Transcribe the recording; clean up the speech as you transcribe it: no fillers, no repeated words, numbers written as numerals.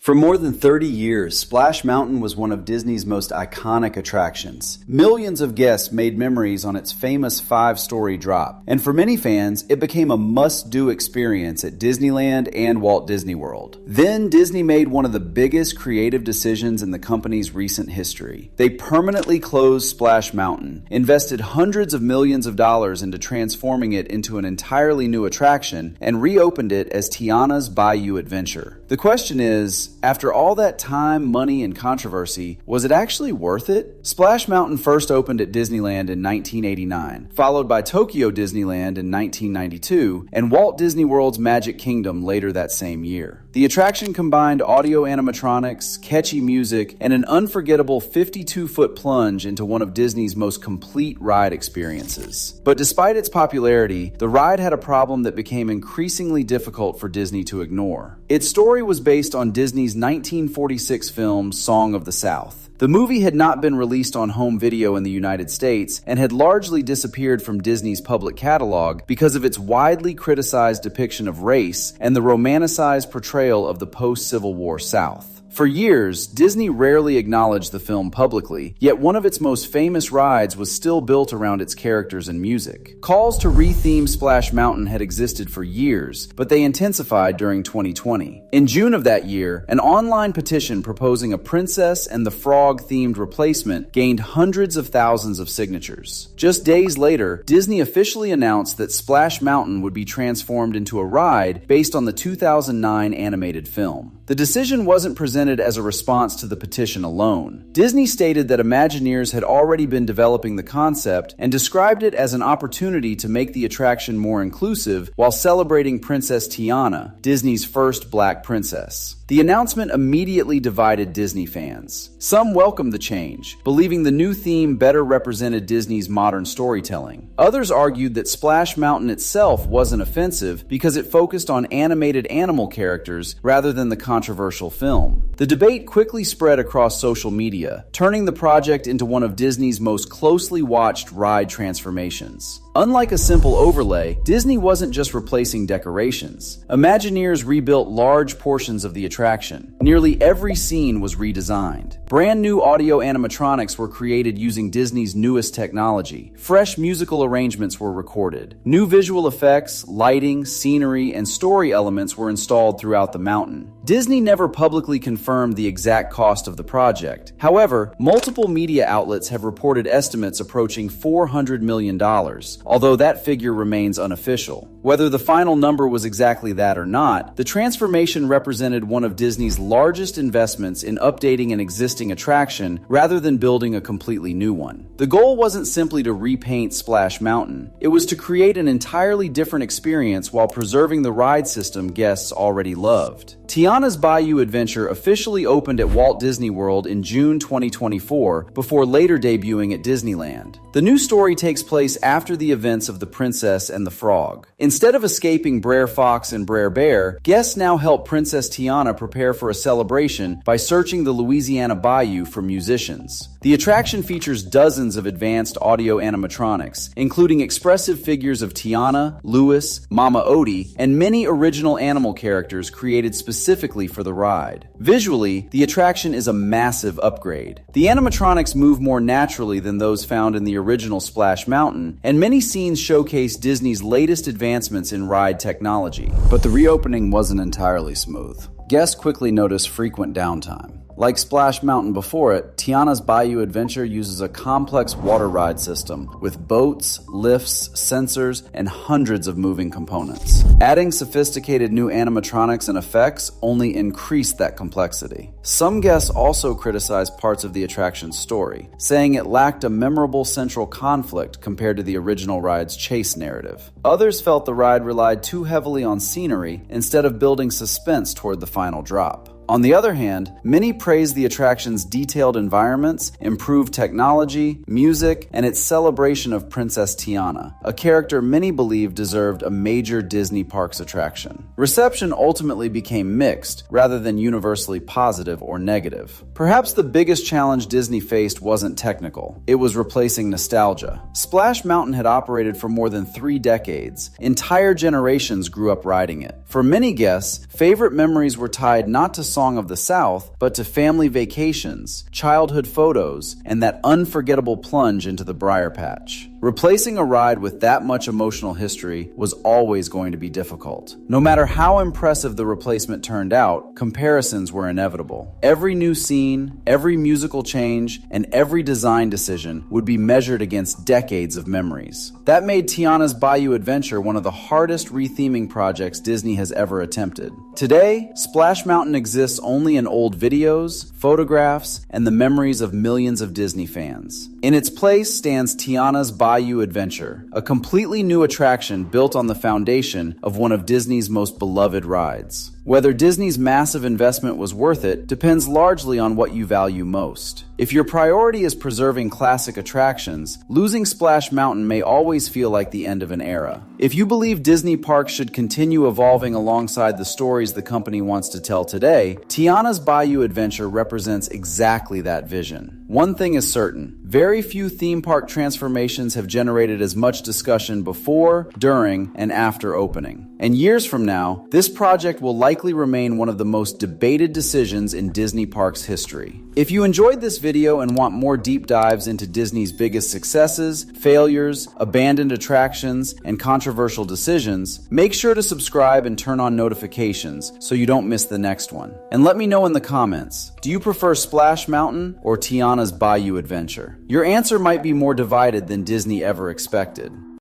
For more than 30 years, Splash Mountain was one of Disney's most iconic attractions. Millions of guests made memories on its famous 5-story drop, and for many fans, it became a must-do experience at Disneyland and Walt Disney World. Then, Disney made one of the biggest creative decisions in the company's recent history. They permanently closed Splash Mountain, invested hundreds of millions of dollars into transforming it into an entirely new attraction, and reopened it as Tiana's Bayou Adventure. The question is, after all that time, money, and controversy, was it actually worth it? Splash Mountain first opened at Disneyland in 1989, followed by Tokyo Disneyland in 1992, and Walt Disney World's Magic Kingdom later that same year. The attraction combined audio-animatronics, catchy music, and an unforgettable 52-foot plunge into one of Disney's most complete ride experiences. But despite its popularity, the ride had a problem that became increasingly difficult for Disney to ignore. Its story was based on Disney's 1946 film Song of the South. The movie had not been released on home video in the United States and had largely disappeared from Disney's public catalog because of its widely criticized depiction of race and the romanticized portrayal of the post-Civil War South. For years, Disney rarely acknowledged the film publicly, yet one of its most famous rides was still built around its characters and music. Calls to retheme Splash Mountain had existed for years, but they intensified during 2020. In June of that year, an online petition proposing a Princess and the Frog-themed replacement gained hundreds of thousands of signatures. Just days later, Disney officially announced that Splash Mountain would be transformed into a ride based on the 2009 animated film. The decision wasn't presented as a response to the petition alone. Disney stated that Imagineers had already been developing the concept and described it as an opportunity to make the attraction more inclusive while celebrating Princess Tiana, Disney's first black princess. The announcement immediately divided Disney fans. Some welcomed the change, believing the new theme better represented Disney's modern storytelling. Others argued that Splash Mountain itself wasn't offensive because it focused on animated animal characters rather than the controversial film. The debate quickly spread across social media, turning the project into one of Disney's most closely watched ride transformations. Unlike a simple overlay, Disney wasn't just replacing decorations. Imagineers rebuilt large portions of the attraction. Nearly every scene was redesigned. Brand new audio-animatronics were created using Disney's newest technology. Fresh musical arrangements were recorded. New visual effects, lighting, scenery, and story elements were installed throughout the mountain. Disney never publicly confirmed the exact cost of the project. However, multiple media outlets have reported estimates approaching $400 million, although that figure remains unofficial. Whether the final number was exactly that or not, the transformation represented one of Disney's largest investments in updating an existing attraction rather than building a completely new one. The goal wasn't simply to repaint Splash Mountain. It was to create an entirely different experience while preserving the ride system guests already loved. Tiana's Bayou Adventure officially opened at Walt Disney World in June 2024 before later debuting at Disneyland. The new story takes place after the events of The Princess and the Frog. Instead of escaping Brer Fox and Brer Bear, guests now help Princess Tiana prepare for a celebration by searching the Louisiana Bayou for musicians. The attraction features dozens of advanced audio animatronics, including expressive figures of Tiana, Louis, Mama Odie, and many original animal characters created specifically for the ride. Visually, the attraction is a massive upgrade. The animatronics move more naturally than those found in the original Splash Mountain, and many scenes showcase Disney's latest advancements in ride technology. But the reopening wasn't entirely smooth. Guests quickly noticed frequent downtime. Like Splash Mountain before it, Tiana's Bayou Adventure uses a complex water ride system with boats, lifts, sensors, and hundreds of moving components. Adding sophisticated new animatronics and effects only increased that complexity. Some guests also criticized parts of the attraction's story, saying it lacked a memorable central conflict compared to the original ride's chase narrative. Others felt the ride relied too heavily on scenery instead of building suspense toward the final drop. On the other hand, many praised the attraction's detailed environments, improved technology, music, and its celebration of Princess Tiana, a character many believed deserved a major Disney Parks attraction. Reception ultimately became mixed, rather than universally positive or negative. Perhaps the biggest challenge Disney faced wasn't technical. It was replacing nostalgia. Splash Mountain had operated for more than 3 decades. Entire generations grew up riding it. For many guests, favorite memories were tied not to songs Song of the South, but to family vacations, childhood photos, and that unforgettable plunge into the Briar Patch. Replacing a ride with that much emotional history was always going to be difficult. No matter how impressive the replacement turned out, comparisons were inevitable. Every new scene, every musical change, and every design decision would be measured against decades of memories. That made Tiana's Bayou Adventure one of the hardest retheming projects Disney has ever attempted. Today, Splash Mountain exists only in old videos, photographs, and the memories of millions of Disney fans. In its place stands Tiana's Bayou Adventure, a completely new attraction built on the foundation of one of Disney's most beloved rides. Whether Disney's massive investment was worth it depends largely on what you value most. If your priority is preserving classic attractions, losing Splash Mountain may always feel like the end of an era. If you believe Disney parks should continue evolving alongside the stories the company wants to tell today, Tiana's Bayou Adventure represents exactly that vision. One thing is certain, very few theme park transformations have generated as much discussion before, during, and after opening. And years from now, this project will likely remain one of the most debated decisions in Disney Parks history. If you enjoyed this video and want more deep dives into Disney's biggest successes, failures, abandoned attractions, and controversial decisions, make sure to subscribe and turn on notifications so you don't miss the next one. And let me know in the comments, do you prefer Splash Mountain or Tiana's Bayou Adventure? Your answer might be more divided than Disney ever expected.